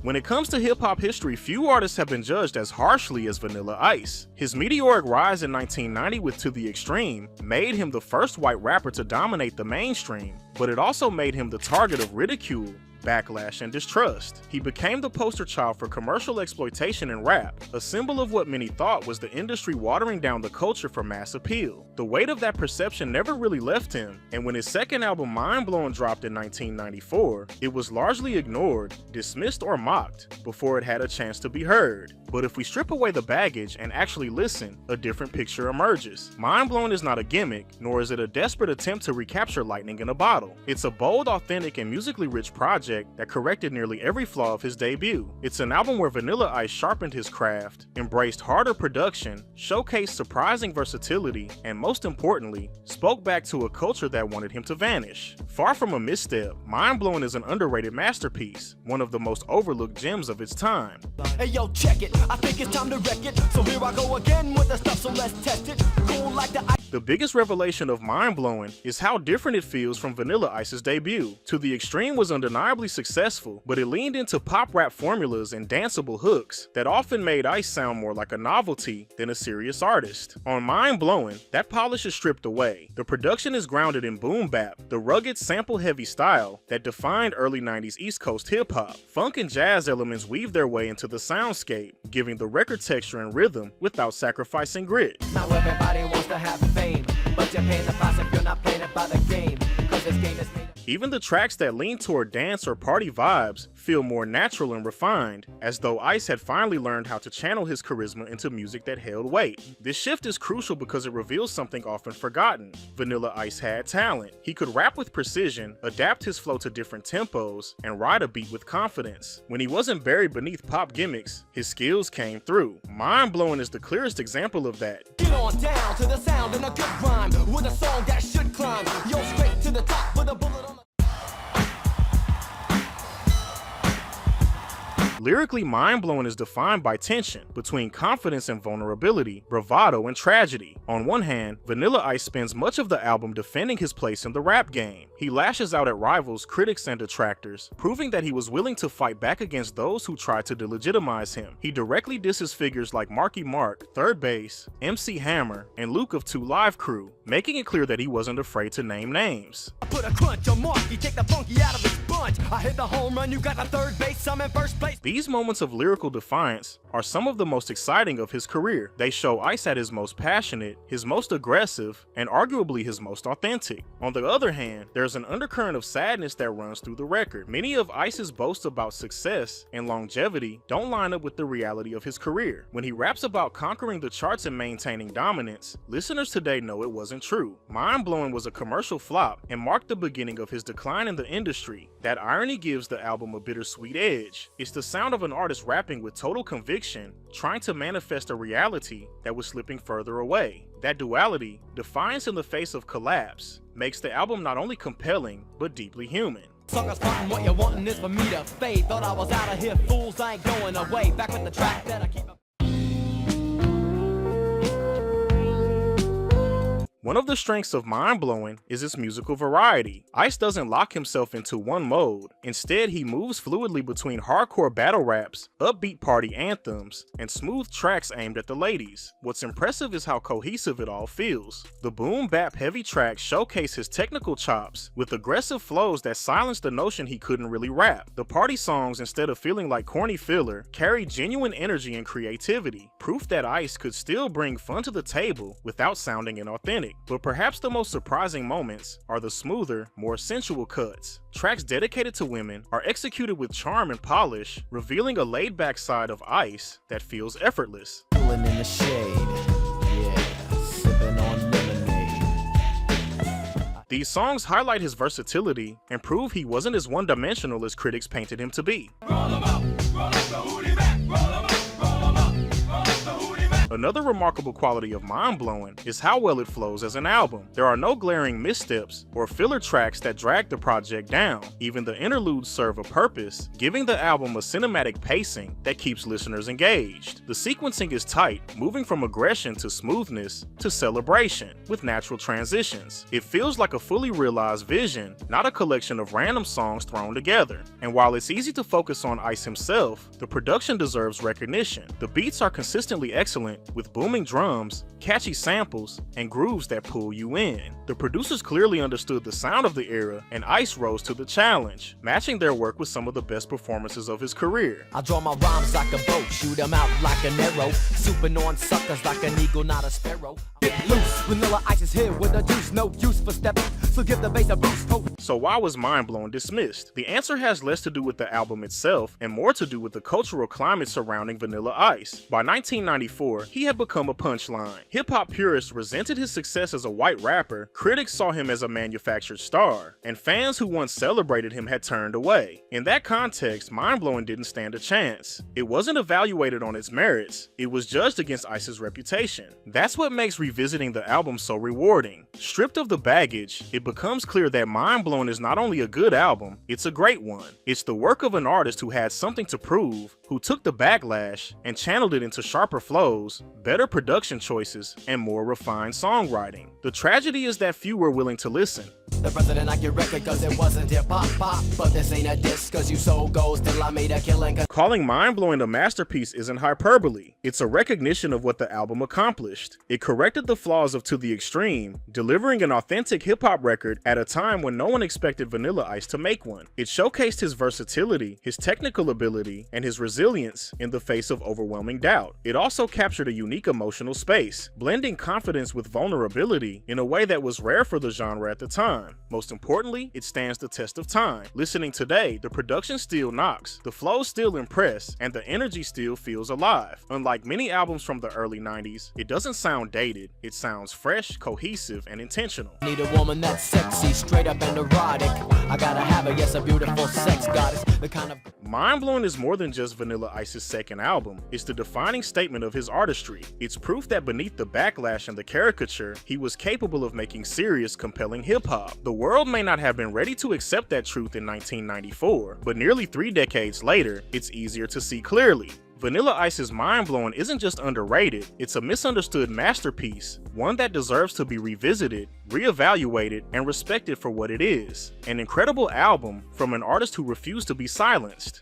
When it comes to hip-hop history, few artists have been judged as harshly as Vanilla Ice. His meteoric rise in 1990 with To The Extreme made him the first white rapper to dominate the mainstream, but it also made him the target of ridicule, backlash, and distrust. He became the poster child for commercial exploitation in rap, a symbol of what many thought was the industry watering down the culture for mass appeal. The weight of that perception never really left him, and when his second album Mind Blowin' dropped in 1994, it was largely ignored, dismissed, or mocked before it had a chance to be heard. But if we strip away the baggage and actually listen, a different picture emerges. Mind Blowin' is not a gimmick, nor is it a desperate attempt to recapture lightning in a bottle. It's a bold, authentic, and musically rich project that corrected nearly every flaw of his debut. It's an album where Vanilla Ice sharpened his craft, embraced harder production, showcased surprising versatility, and most importantly, spoke back to a culture that wanted him to vanish. Far from a misstep, Mind Blowin' is an underrated masterpiece, one of the most overlooked gems of its time. Hey yo, check it, I think it's time to wreck it. So here I go again with the stuff, so let's test it. Cool like the ice. The biggest revelation of Mind Blowin' is how different it feels from Vanilla Ice's debut. To The Extreme was undeniably successful, but it leaned into pop rap formulas and danceable hooks that often made Ice sound more like a novelty than a serious artist. On Mind Blowin', that polish is stripped away. The production is grounded in boom bap, the rugged sample-heavy style that defined early 90s East Coast hip-hop. Funk and jazz elements weave their way into the soundscape, giving the record texture and rhythm without sacrificing grit. Now everybody wants to have fame, but you're paying the price if you're not playing it by the game, cause this game is made. Even the tracks that lean toward dance or party vibes feel more natural and refined, as though Ice had finally learned how to channel his charisma into music that held weight. This shift is crucial because it reveals something often forgotten. Vanilla Ice had talent. He could rap with precision, adapt his flow to different tempos, and ride a beat with confidence. When he wasn't buried beneath pop gimmicks, his skills came through. Mind Blowin' is the clearest example of that. Get on down to the sound and a good rhyme with a song that should climb. Yo, straight to the top with a bullet on the. Lyrically, Mind Blowin' is defined by tension between confidence and vulnerability, bravado and tragedy. On one hand, Vanilla Ice spends much of the album defending his place in the rap game. He lashes out at rivals, critics, and detractors, proving that he was willing to fight back against those who tried to delegitimize him. He directly disses figures like Marky Mark, Third Bass, MC Hammer, and Luke of 2 Live Crew, making it clear that he wasn't afraid to name names. I put a crunch on Marky, take the funky out of his bunch. I hit the home run, you got the third base, I'm in first place. These moments of lyrical defiance are some of the most exciting of his career. They show Ice at his most passionate, his most aggressive, and arguably his most authentic. On the other hand, there's an undercurrent of sadness that runs through the record. Many of Ice's boasts about success and longevity don't line up with the reality of his career. When he raps about conquering the charts and maintaining dominance, listeners today know it wasn't true. Mind Blowin' was a commercial flop and marked the beginning of his decline in the industry. That irony gives the album a bittersweet edge. It's the sound of an artist rapping with total conviction, trying to manifest a reality that was slipping further away. That duality, defiance in the face of collapse, makes the album not only compelling, but deeply human. Suckers frontin' what you wantin' is for me to fade. Thought I was out of here, fools, I ain't going away. Back with the track that I keep. One of the strengths of Mind Blowin' is its musical variety. Ice doesn't lock himself into one mode. Instead, he moves fluidly between hardcore battle raps, upbeat party anthems, and smooth tracks aimed at the ladies. What's impressive is how cohesive it all feels. The boom bap heavy tracks showcase his technical chops, with aggressive flows that silence the notion he couldn't really rap. The party songs, instead of feeling like corny filler, carry genuine energy and creativity, proof that Ice could still bring fun to the table without sounding inauthentic. But perhaps the most surprising moments are the smoother, more sensual cuts. Tracks dedicated to women are executed with charm and polish, revealing a laid-back side of Ice that feels effortless. In the shade. Yeah, sipping on lemonade. These songs highlight his versatility and prove he wasn't as one-dimensional as critics painted him to be. Another remarkable quality of Mind Blowin' is how well it flows as an album. There are no glaring missteps or filler tracks that drag the project down. Even the interludes serve a purpose, giving the album a cinematic pacing that keeps listeners engaged. The sequencing is tight, moving from aggression to smoothness to celebration, with natural transitions. It feels like a fully realized vision, not a collection of random songs thrown together. And while it's easy to focus on Ice himself, the production deserves recognition. The beats are consistently excellent, with booming drums, catchy samples, and grooves that pull you in. The producers clearly understood the sound of the era, and Ice rose to the challenge, matching their work with some of the best performances of his career. I draw my rhymes like a boat, shoot 'em out like an arrow, swooping on suckers like an eagle, not a sparrow. Get loose, Vanilla Ice is here with a juice, no use for stepping, so give the bass a boost. So why was Mind Blowin' dismissed? The answer has less to do with the album itself and more to do with the cultural climate surrounding Vanilla Ice. By 1994, he had become a punchline. Hip-hop purists resented his success as a white rapper, critics saw him as a manufactured star, and fans who once celebrated him had turned away. In that context, Mind Blowin' didn't stand a chance. It wasn't evaluated on its merits, it was judged against Ice's reputation. That's what makes revisiting the album so rewarding. Stripped of the baggage, it becomes clear that Mind Blowin' is not only a good album, it's a great one. It's the work of an artist who had something to prove, who took the backlash and channeled it into sharper flows, better production choices, and more refined songwriting. The tragedy is that few were willing to listen. The president like your record cause it wasn't hip hop pop, but this ain't a diss cause you sold gold, still I made a killing. Calling Mind Blowin' a masterpiece isn't hyperbole. It's a recognition of what the album accomplished. It corrected the flaws of To the Extreme, delivering an authentic hip-hop record at a time when no one expected Vanilla Ice to make one. It showcased his versatility, his technical ability, and his resilience in the face of overwhelming doubt. It also captured a unique emotional space, blending confidence with vulnerability in a way that was rare for the genre at the time. Most importantly, it stands the test of time. Listening today, the production still knocks, the flows still impress, and the energy still feels alive. Unlike many albums from the early 90s, it doesn't sound dated, it sounds fresh, cohesive, and intentional. Need a woman that's sexy, straight up and erotic. I gotta have her, yes, a beautiful sex goddess. The kind of Mind Blowin' is more than just Vanilla Ice's second album. It's the defining statement of his artistry. It's proof that beneath the backlash and the caricature, he was capable of making serious, compelling hip-hop. The world may not have been ready to accept that truth in 1994, but nearly 3 decades later, it's easier to see clearly. Vanilla Ice's Mind Blowin' isn't just underrated, it's a misunderstood masterpiece, one that deserves to be revisited, reevaluated, and respected for what it is. An incredible album from an artist who refused to be silenced.